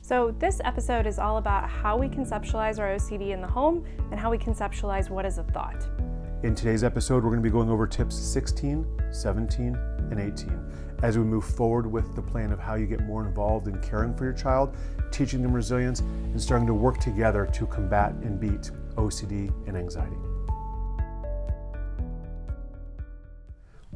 So this episode is all about how we conceptualize our OCD in the home and how we conceptualize what is a thought. In today's episode, we're going to be going over tips 16, 17, and 18 as we move forward with the plan of how you get more involved in caring for your child, teaching them resilience, and starting to work together to combat and beat OCD and anxiety.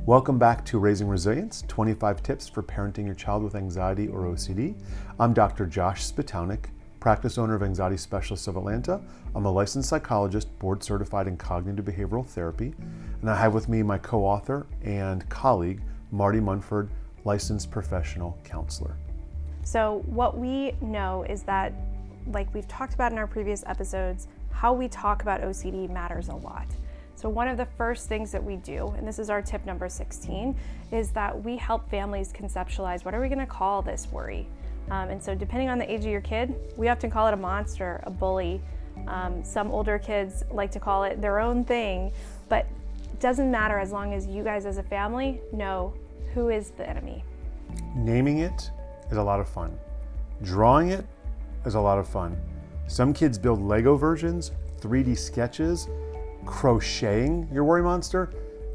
Welcome back to Raising Resilience, 25 tips for parenting your child with anxiety or OCD. I'm Dr. Josh Spitalnick, practice owner of Anxiety Specialists of Atlanta. I'm a licensed psychologist, board certified in cognitive behavioral therapy, and I have with me my co-author and colleague, Marti Munford, licensed professional counselor. So what we know is that, like we've talked about in our previous episodes, how we talk about OCD matters a lot. So one of the first things that we do, and this is our tip number 16, is that we help families conceptualize what are we going to call this worry. And so depending on the age of your kid, we often call it a monster, a bully. Some older kids like to call it their own thing, but it doesn't matter as long as you guys as a family know who is the enemy. Naming it is a lot of fun. Drawing it is a lot of fun. Some kids build Lego versions, 3D sketches, crocheting your worry monster.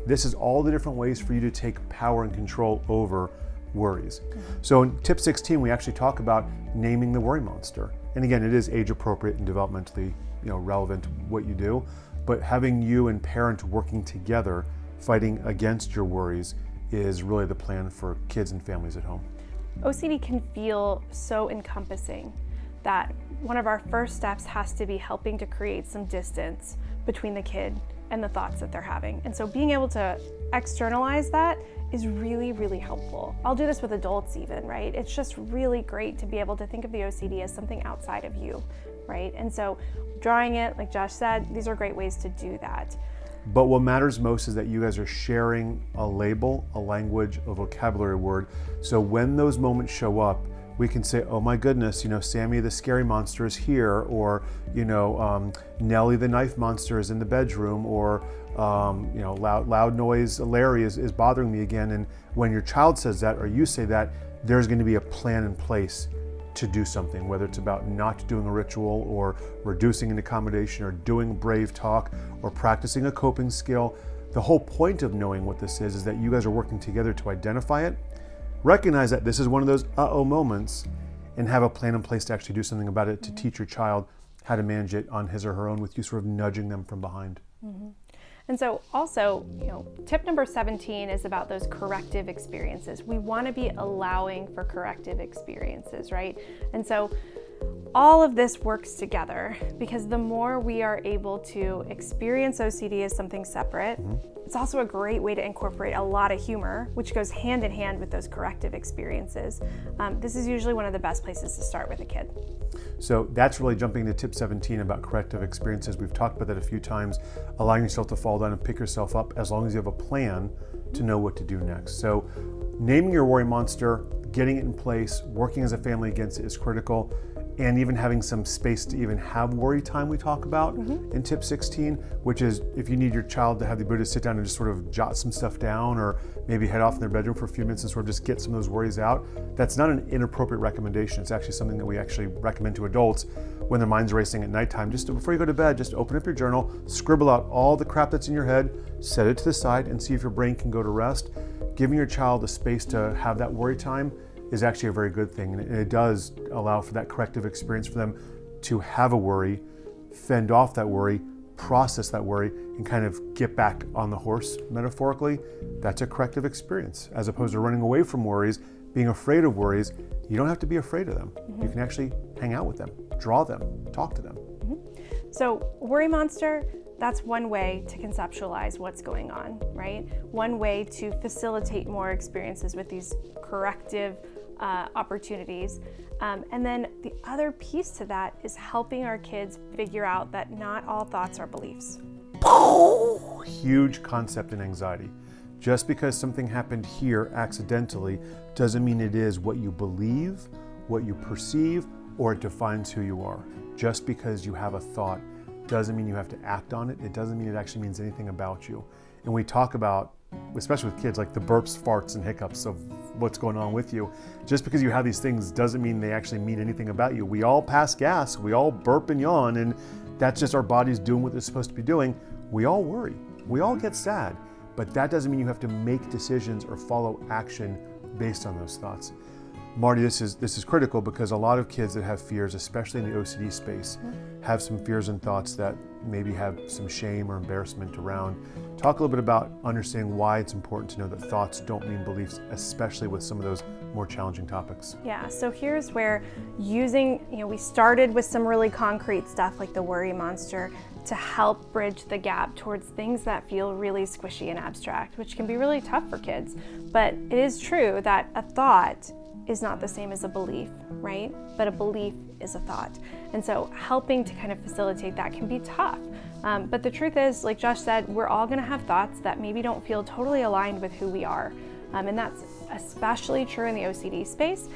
This is all the different ways for you to take power and control over worries. So in tip 16, we actually talk about naming the worry monster. And again, it is age appropriate and developmentally relevant what you do, but having you and parent working together, fighting against your worries is really the plan for kids and families at home. OCD can feel so encompassing that one of our first steps has to be helping to create some distance between the kid and the thoughts that they're having. And so being able to externalize that is really, really helpful. I'll do this with adults even, right? It's just really great to be able to think of the OCD as something outside of you, right? And so drawing it, like Josh said, these are great ways to do that. But what matters most is that you guys are sharing a label, a language, a vocabulary word. So when those moments show up, we can say, oh my goodness, Sammy the scary monster is here, or, Nellie the knife monster is in the bedroom, or, loud noise Larry is bothering me again. And when your child says that, or you say that, there's going to be a plan in place to do something, whether it's about not doing a ritual, or reducing an accommodation, or doing brave talk, or practicing a coping skill. The whole point of knowing what this is that you guys are working together to identify it, recognize that this is one of those uh-oh moments, and have a plan in place to actually do something about it, to teach your child how to manage it on his or her own, with you sort of nudging them from behind. Mm-hmm. And so also, tip number 17 is about those corrective experiences. We want to be allowing for corrective experiences, right? And so all of this works together because the more we are able to experience OCD as something separate, it's also a great way to incorporate a lot of humor, which goes hand in hand with those corrective experiences. This is usually one of the best places to start with a kid. So that's really jumping to tip 17 about corrective experiences. We've talked about that a few times, allowing yourself to fall down and pick yourself up as long as you have a plan to know what to do next. So naming your worry monster, getting it in place, working as a family against it is critical. And even having some space to even have worry time we talk about in tip 16, which is if you need your child to have the ability to sit down and just sort of jot some stuff down, or maybe head off in their bedroom for a few minutes and sort of just get some of those worries out. That's not an inappropriate recommendation. It's actually something that we actually recommend to adults when their mind's racing at nighttime. Just before you go to bed, just open up your journal, scribble out all the crap that's in your head, set it to the side, and see if your brain can go to rest. Giving your child a space to have that worry time is actually a very good thing, and it does allow for that corrective experience for them to have a worry, fend off that worry, process that worry, and kind of get back on the horse, metaphorically. That's a corrective experience, as opposed to running away from worries, being afraid of worries. You don't have to be afraid of them. You can actually hang out with them, draw them, talk to them. So worry monster, that's one way to conceptualize what's going on, right? One way to facilitate more experiences with these corrective opportunities. And then the other piece to that is helping our kids figure out that not all thoughts are beliefs. Huge concept in anxiety. Just because something happened here accidentally doesn't mean it is what you believe, what you perceive, or it defines who you are. Just because you have a thought doesn't mean you have to act on it. It doesn't mean it actually means anything about you. And we talk about especially with kids, like the burps, farts, and hiccups of what's going on with you. Just because you have these things doesn't mean they actually mean anything about you. We all pass gas, we all burp and yawn, and that's just our bodies doing what they're supposed to be doing. We all worry, we all get sad, but that doesn't mean you have to make decisions or follow action based on those thoughts. Marti, this is critical because a lot of kids that have fears, especially in the OCD space, have some fears and thoughts that maybe have some shame or embarrassment around. Talk a little bit about understanding why it's important to know that thoughts don't mean beliefs, especially with some of those more challenging topics. Yeah, so here's where we started with some really concrete stuff like the worry monster to help bridge the gap towards things that feel really squishy and abstract, which can be really tough for kids. But it is true that a thought is not the same as a belief, right? But a belief is a thought. And so helping to kind of facilitate that can be tough. But the truth is, like Josh said, we're all gonna have thoughts that maybe don't feel totally aligned with who we are. And that's especially true in the OCD space.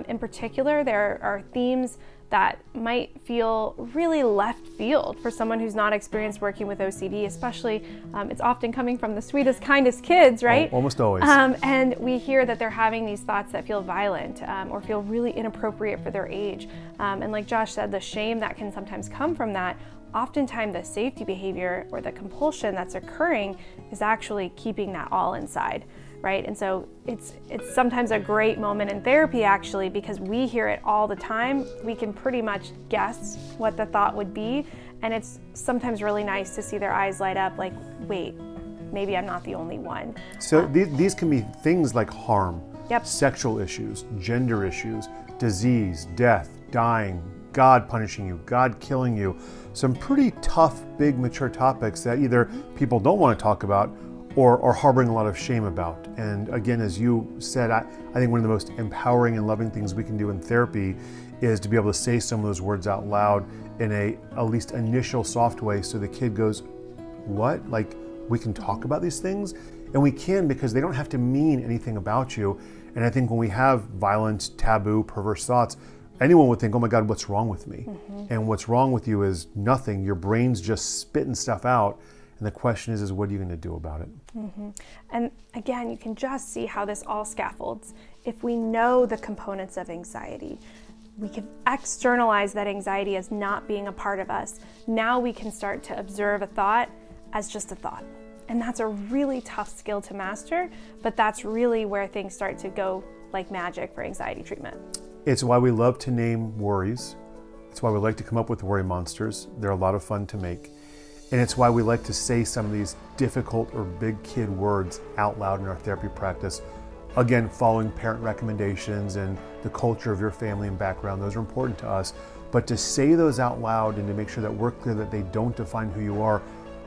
In particular, there are themes that might feel really left field for someone who's not experienced working with OCD, especially it's often coming from the sweetest, kindest kids, right? Almost always. And we hear that they're having these thoughts that feel violent or feel really inappropriate for their age. And like Josh said, the shame that can sometimes come from that, oftentimes the safety behavior or the compulsion that's occurring is actually keeping that all inside. Right? And so it's sometimes a great moment in therapy actually, because we hear it all the time. We can pretty much guess what the thought would be. And it's sometimes really nice to see their eyes light up like, wait, maybe I'm not the only one. So these can be things like harm, Yep. sexual issues, gender issues, disease, death, dying, God punishing you, God killing you. Some pretty tough, big, mature topics that either people don't want to talk about or are harboring a lot of shame about. And again, as you said, I think one of the most empowering and loving things we can do in therapy is to be able to say some of those words out loud in a at least initial soft way so the kid goes, what? Like, we can talk about these things? And we can, because they don't have to mean anything about you. And I think when we have violent, taboo, perverse thoughts, anyone would think, oh my God, what's wrong with me? And what's wrong with you is nothing. Your brain's just spitting stuff out. And the question is what are you going to do about it? And again, you can just see how this all scaffolds. If we know the components of anxiety, we can externalize that anxiety as not being a part of us. Now we can start to observe a thought as just a thought. And that's a really tough skill to master, but that's really where things start to go like magic for anxiety treatment. It's why we love to name worries. It's why we like to come up with worry monsters. They're a lot of fun to make. And it's why we like to say some of these difficult or big kid words out loud in our therapy practice. Again, following parent recommendations and the culture of your family and background, those are important to us. But to say those out loud and to make sure that we're clear that they don't define who you are,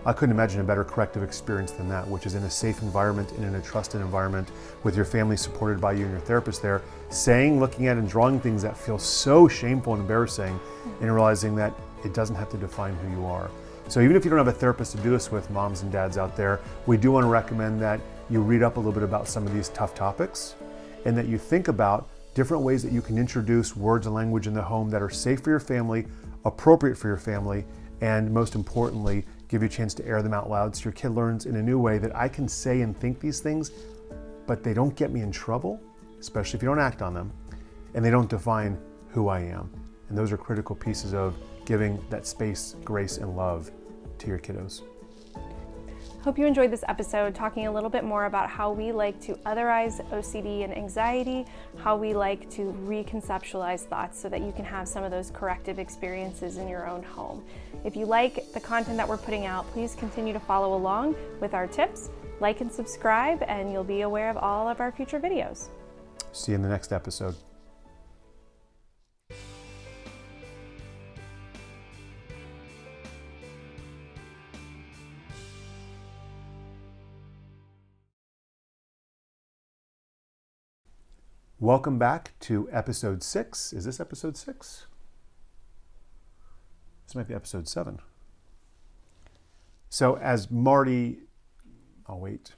I couldn't imagine a better corrective experience than that, which is in a safe environment and in a trusted environment with your family supported by you and your therapist there, saying, looking at and drawing things that feel so shameful and embarrassing and realizing that it doesn't have to define who you are. So even if you don't have a therapist to do this with, moms and dads out there, we do want to recommend that you read up a little bit about some of these tough topics and that you think about different ways that you can introduce words and language in the home that are safe for your family, appropriate for your family, and most importantly, give you a chance to air them out loud so your kid learns in a new way that I can say and think these things, but they don't get me in trouble, especially if you don't act on them, and they don't define who I am. And those are critical pieces of giving that space, grace, and love to your kiddos. Hope you enjoyed this episode, talking a little bit more about how we like to otherize OCD and anxiety, how we like to reconceptualize thoughts so that you can have some of those corrective experiences in your own home. If you like the content that we're putting out, please continue to follow along with our tips, like and subscribe, and you'll be aware of all of our future videos. See you in the next episode. Welcome back to episode 6. Is this episode 6? This might be episode 7. So as Marti, I'll wait.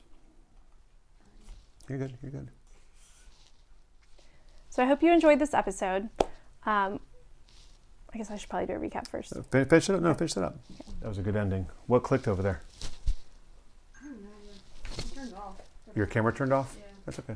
You're good, you're good. So I hope you enjoyed this episode. I guess I should probably do a recap first. Finish it up? No, finish it up. Okay. That was a good ending. What clicked over there? I don't know. It turned off. Your camera turned off? Yeah. That's okay.